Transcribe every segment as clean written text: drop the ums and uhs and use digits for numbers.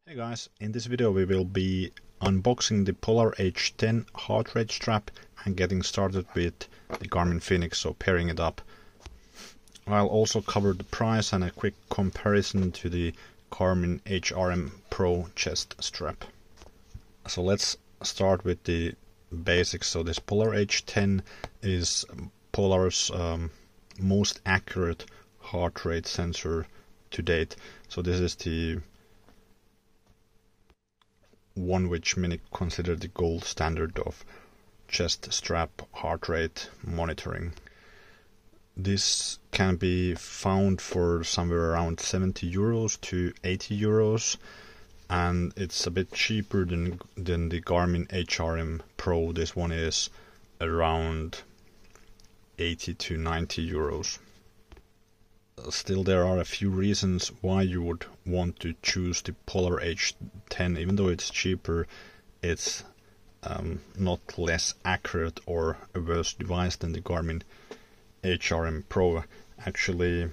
Hey guys, in this video we will be unboxing the Polar H10 heart rate strap and getting started with the Garmin Fenix, so pairing it up. I'll also cover the price and a quick comparison to the Garmin HRM Pro chest strap. So let's start with the basics. So this Polar H10 is Polar's most accurate heart rate sensor to date. So this is the one which many consider the gold standard of chest strap heart rate monitoring. This can be found for somewhere around 70 euros to 80 euros, and it's a bit cheaper than the Garmin HRM Pro. This one is around 80 to 90 euros. Still, there are a few reasons why you would want to choose the Polar H10. Even though it's cheaper, it's not less accurate or a worse device than the Garmin HRM Pro. Actually,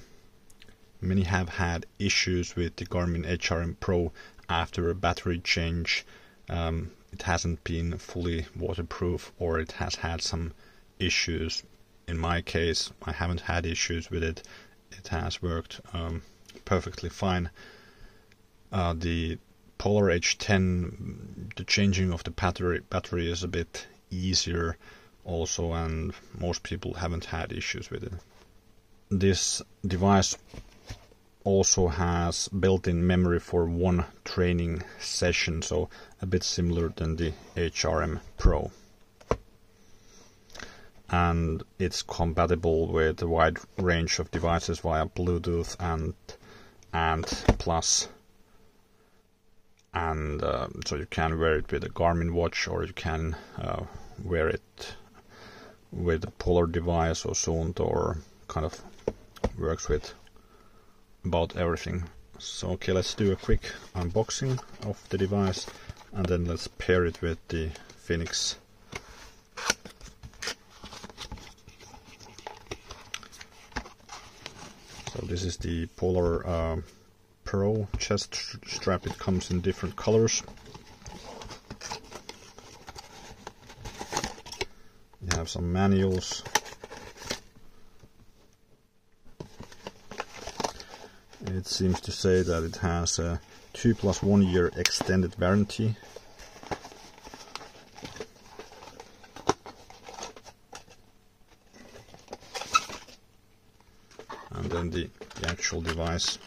many have had issues with the Garmin HRM Pro after a battery change. It hasn't been fully waterproof, or it has had some issues. In my case, I haven't had issues with it. It has worked perfectly fine. The Polar H10, the changing of the battery is a bit easier also, and most people haven't had issues with it. This device also has built-in memory for one training session, so a bit similar than the HRM Pro. And it's compatible with a wide range of devices via Bluetooth and Plus. And so you can wear it with a Garmin watch, or you can wear it with a Polar device or Suunto, or kind of works with about everything. So okay, let's do a quick unboxing of the device, and then let's pair it with the Fenix. So this is the Polar Pro chest strap. It comes in different colors. You have some manuals. It seems to say that it has a 2 + 1 year extended warranty. And then the actual device.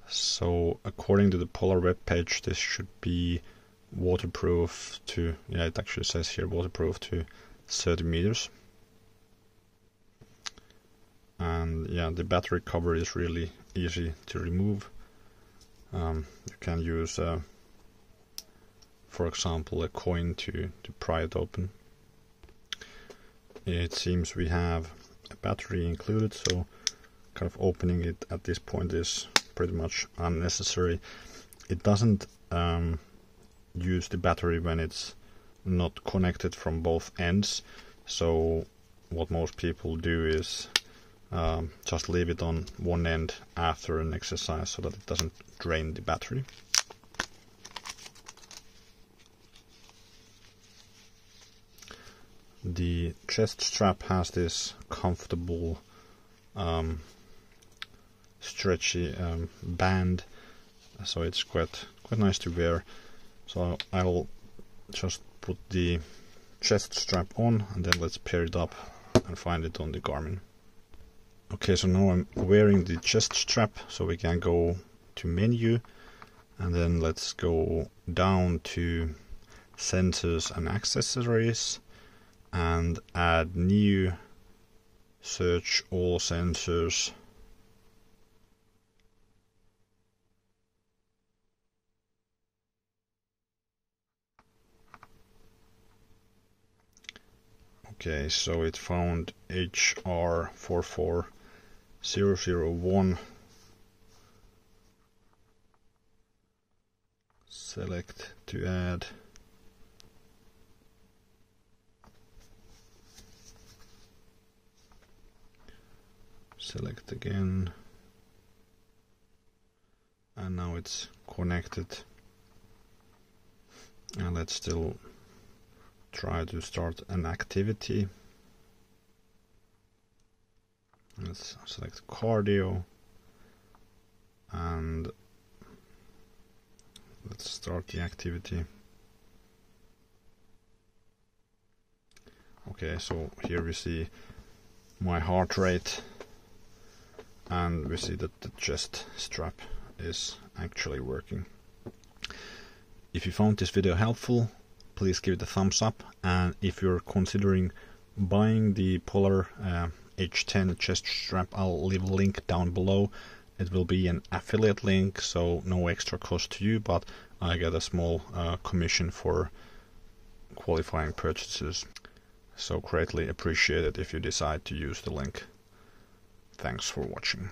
So according to the Polar webpage, this should be waterproof to, it actually says here waterproof to 30 meters. And the battery cover is really easy to remove. You can use for example a coin to pry it open. It seems we have a battery included, so kind of opening it at this point is pretty much unnecessary. It doesn't use the battery when it's not connected from both ends, so what most people do is just leave it on one end after an exercise so that it doesn't drain the battery. The chest strap has this comfortable stretchy band, so it's quite nice to wear. So I'll just put the chest strap on, and then let's pair it up and find it on the Garmin. Okay, so now I'm wearing the chest strap, so we can go to menu, and then let's go down to sensors and accessories and add new, search all sensors. Okay, so it found HR44 001. Select to add. Select again. And now it's connected. And let's still try to start an activity. Let's select cardio and let's start the activity. Okay, so here we see my heart rate and we see that the chest strap is actually working. If you found this video helpful, please give it a thumbs up, and if you're considering buying the Polar H10 chest strap, I'll leave a link down below. It will be an affiliate link, so no extra cost to you, but I get a small commission for qualifying purchases. So greatly appreciate it if you decide to use the link. Thanks for watching.